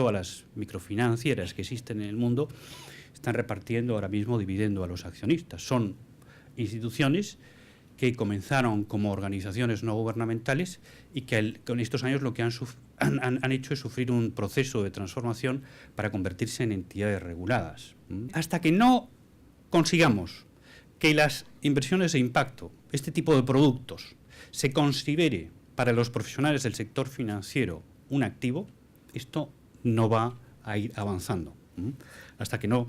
todas las microfinancieras que existen en el mundo están repartiendo ahora mismo dividendo a los accionistas. Son instituciones que comenzaron como organizaciones no gubernamentales y que con estos años lo que han hecho es sufrir un proceso de transformación para convertirse en entidades reguladas. Hasta que no consigamos que las inversiones de impacto, este tipo de productos, se considere para los profesionales del sector financiero un activo, esto no va a ir avanzando. Hasta que no.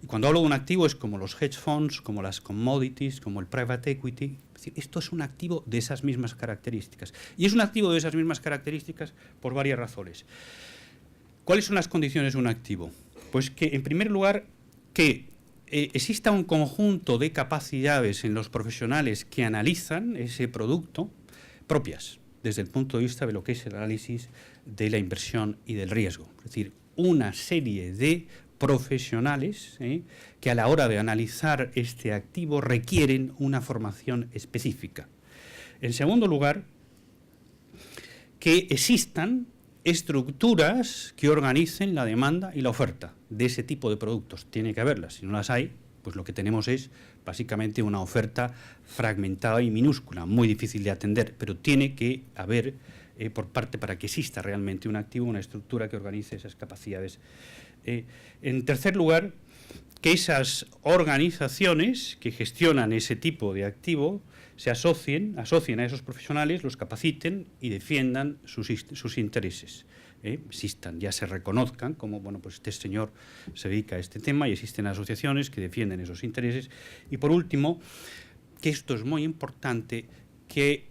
Y cuando hablo de un activo es como los hedge funds, como las commodities, como el private equity. Es decir, esto es un activo de esas mismas características. Y es un activo de esas mismas características por varias razones. ¿Cuáles son las condiciones de un activo? Pues que, en primer lugar, que exista un conjunto de capacidades en los profesionales que analizan ese producto propias, desde el punto de vista de lo que es el análisis de la inversión y del riesgo. Es decir, una serie de profesionales que a la hora de analizar este activo requieren una formación específica. En segundo lugar, que existan estructuras que organicen la demanda y la oferta de ese tipo de productos. Tiene que haberlas. Si no las hay, pues lo que tenemos es básicamente una oferta fragmentada y minúscula, muy difícil de atender, pero tiene que haber por parte, para que exista realmente un activo, una estructura que organice esas capacidades. En tercer lugar, que esas organizaciones que gestionan ese tipo de activo se asocien a esos profesionales, los capaciten y defiendan sus intereses. Existan, ya se reconozcan como, bueno, pues este señor se dedica a este tema y existen asociaciones que defienden esos intereses. Y por último, que esto es muy importante, que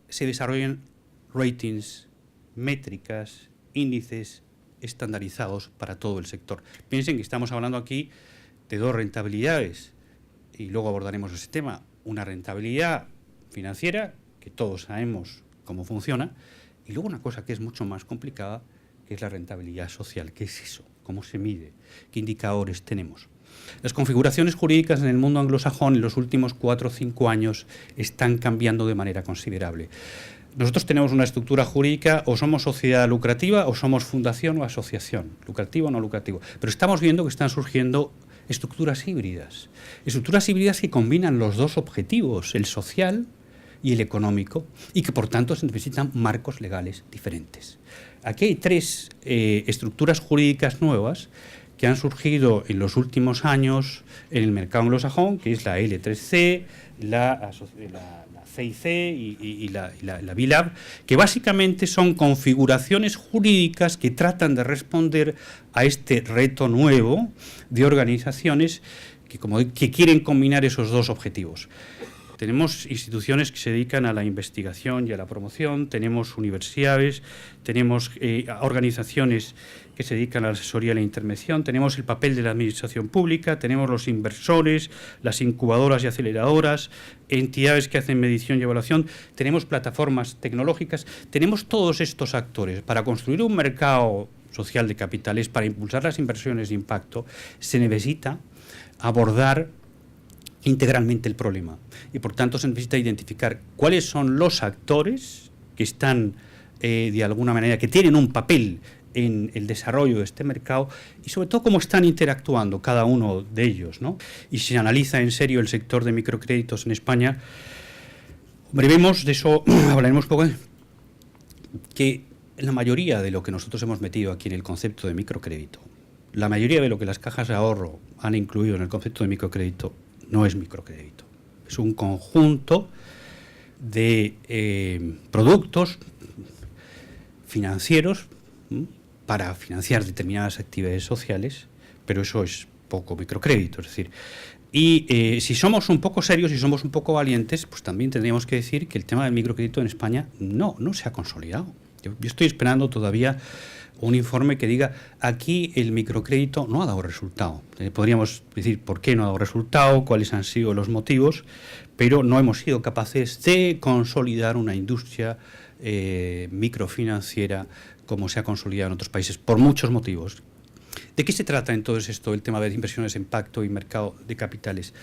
se desarrollen ratings, métricas, índices estandarizados para todo el sector. Piensen que estamos hablando aquí de dos rentabilidades y luego abordaremos ese tema. Una rentabilidad financiera, que todos sabemos cómo funciona, y luego una cosa que es mucho más complicada, que es la rentabilidad social. ¿Qué es eso? ¿Cómo se mide? ¿Qué indicadores tenemos? Las configuraciones jurídicas en el mundo anglosajón en los últimos 4 o 5 años están cambiando de manera considerable. Nosotros tenemos una estructura jurídica, o somos sociedad lucrativa o somos fundación o asociación, lucrativo o no lucrativo. Pero estamos viendo que están surgiendo estructuras híbridas que combinan los dos objetivos, el social y el económico, y que por tanto se necesitan marcos legales diferentes. Aquí hay 3 estructuras jurídicas nuevas que han surgido en los últimos años en el mercado anglosajón, que es la L3C, la CIC y la BILAB, que básicamente son configuraciones jurídicas que tratan de responder a este reto nuevo de organizaciones que quieren combinar esos dos objetivos. Tenemos instituciones que se dedican a la investigación y a la promoción, tenemos universidades, tenemos organizaciones que se dedican a la asesoría y a la intervención, tenemos el papel de la administración pública, tenemos los inversores, las incubadoras y aceleradoras, entidades que hacen medición y evaluación, tenemos plataformas tecnológicas, tenemos todos estos actores. Para construir un mercado social de capitales, para impulsar las inversiones de impacto, se necesita abordar integralmente el problema y por tanto se necesita identificar cuáles son los actores que están de alguna manera, que tienen un papel en el desarrollo de este mercado y sobre todo cómo están interactuando cada uno de ellos, ¿no? Y si se analiza en serio el sector de microcréditos en España, hombre, vemos, de eso hablaremos un poco, que la mayoría de lo que nosotros hemos metido aquí en el concepto de microcrédito, la mayoría de lo que las cajas de ahorro han incluido en el concepto de microcrédito no es microcrédito, es un conjunto de productos financieros para financiar determinadas actividades sociales, pero eso es poco microcrédito, es decir, y si somos un poco serios y somos un poco valientes, pues también tendríamos que decir que el tema del microcrédito en España no se ha consolidado. Yo estoy esperando todavía un informe que diga aquí el microcrédito no ha dado resultado. Podríamos decir por qué no ha dado resultado, cuáles han sido los motivos, pero no hemos sido capaces de consolidar una industria microfinanciera como se ha consolidado en otros países, por muchos motivos. ¿De qué se trata entonces esto, el tema de inversiones de impacto y mercado de capitales?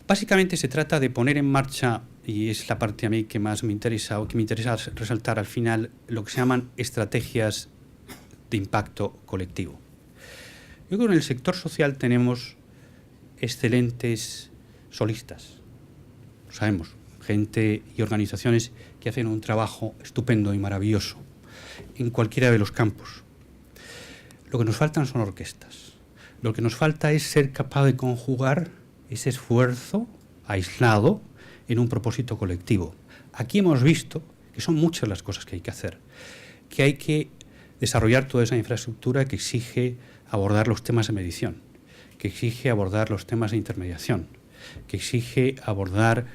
Básicamente se trata de poner en marcha, y es la parte a mí que más me interesa, o que me interesa resaltar al final, lo que se llaman estrategias de impacto colectivo. Yo creo que en el sector social tenemos excelentes solistas, lo sabemos, gente y organizaciones que hacen un trabajo estupendo y maravilloso en cualquiera de los campos. Lo que nos faltan son orquestas. Lo que nos falta es ser capaz de conjugar ese esfuerzo aislado en un propósito colectivo. Aquí hemos visto que son muchas las cosas que hay que hacer, que hay que desarrollar toda esa infraestructura que exige abordar los temas de medición, que exige abordar los temas de intermediación, que exige abordar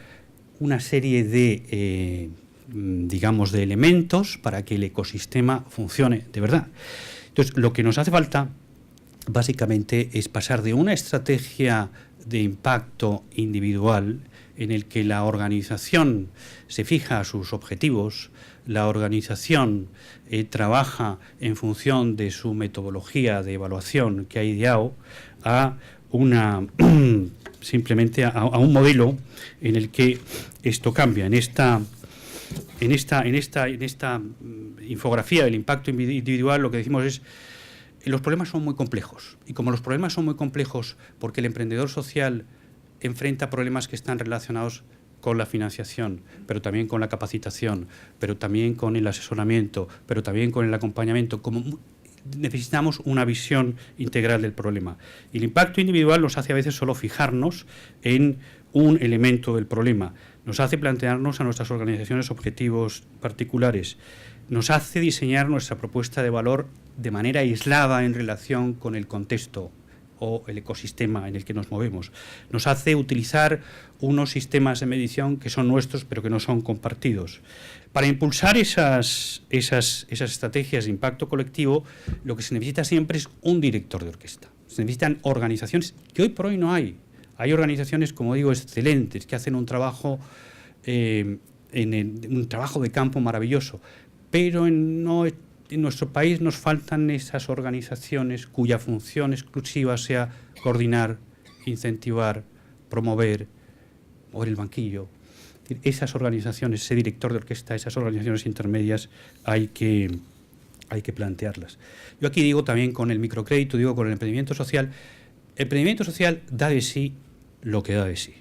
una serie de, digamos, de elementos para que el ecosistema funcione de verdad. Entonces, lo que nos hace falta, básicamente, es pasar de una estrategia de impacto individual en el que la organización se fija sus objetivos, la organización trabaja en función de su metodología de evaluación que ha ideado, a una simplemente a un modelo en el que esto cambia. En esta infografía del impacto individual lo que decimos es los problemas son muy complejos, y como los problemas son muy complejos porque el emprendedor social enfrenta problemas que están relacionados con la financiación, pero también con la capacitación, pero también con el asesoramiento, pero también con el acompañamiento, como necesitamos una visión integral del problema. Y el impacto individual nos hace a veces solo fijarnos en un elemento del problema, nos hace plantearnos a nuestras organizaciones objetivos particulares, nos hace diseñar nuestra propuesta de valor de manera aislada en relación con el contexto o el ecosistema en el que nos movemos. Nos hace utilizar unos sistemas de medición que son nuestros pero que no son compartidos. Para impulsar esas estrategias de impacto colectivo, lo que se necesita siempre es un director de orquesta. Se necesitan organizaciones que hoy por hoy no hay. Hay organizaciones, como digo, excelentes, que hacen un trabajo, un trabajo de campo maravilloso, pero en nuestro país nos faltan esas organizaciones cuya función exclusiva sea coordinar, incentivar, promover, mover el banquillo. Esas organizaciones, ese director de orquesta, esas organizaciones intermedias hay que plantearlas. Yo aquí digo también con el microcrédito, digo con el emprendimiento social. El emprendimiento social da de sí lo que da de sí.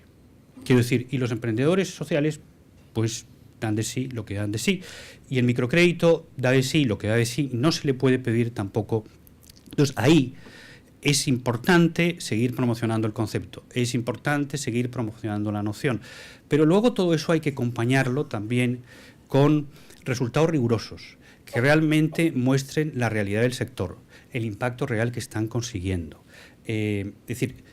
Quiero decir, y los emprendedores sociales, pues dan de sí lo que dan de sí. Y el microcrédito da de sí lo que da de sí, no se le puede pedir tampoco. Entonces, ahí es importante seguir promocionando el concepto, es importante seguir promocionando la noción, pero luego todo eso hay que acompañarlo también con resultados rigurosos, que realmente muestren la realidad del sector, el impacto real que están consiguiendo. Es decir,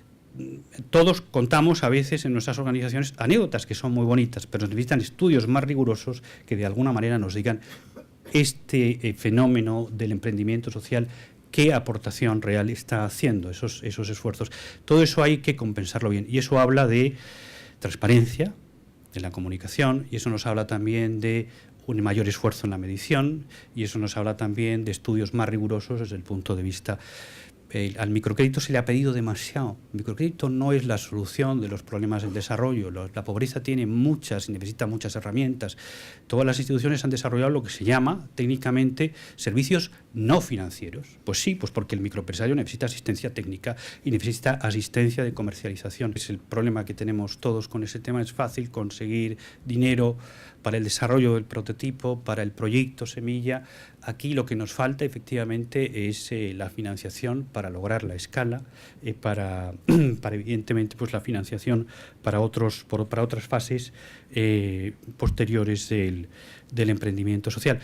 todos contamos a veces en nuestras organizaciones anécdotas que son muy bonitas, pero necesitan estudios más rigurosos que de alguna manera nos digan este fenómeno del emprendimiento social, qué aportación real está haciendo esos esfuerzos. Todo eso hay que compensarlo bien, y eso habla de transparencia en la comunicación, y eso nos habla también de un mayor esfuerzo en la medición, y eso nos habla también de estudios más rigurosos desde el punto de vista. Al microcrédito se le ha pedido demasiado. El microcrédito no es la solución de los problemas del desarrollo. La pobreza tiene muchas y necesita muchas herramientas. Todas las instituciones han desarrollado lo que se llama técnicamente servicios no financieros. Pues sí, pues porque el microempresario necesita asistencia técnica y necesita asistencia de comercialización. Es el problema que tenemos todos con ese tema. Es fácil conseguir dinero para el desarrollo del prototipo, para el proyecto semilla. Aquí lo que nos falta efectivamente es la financiación para lograr la escala, para evidentemente pues la financiación para otras fases posteriores del emprendimiento social.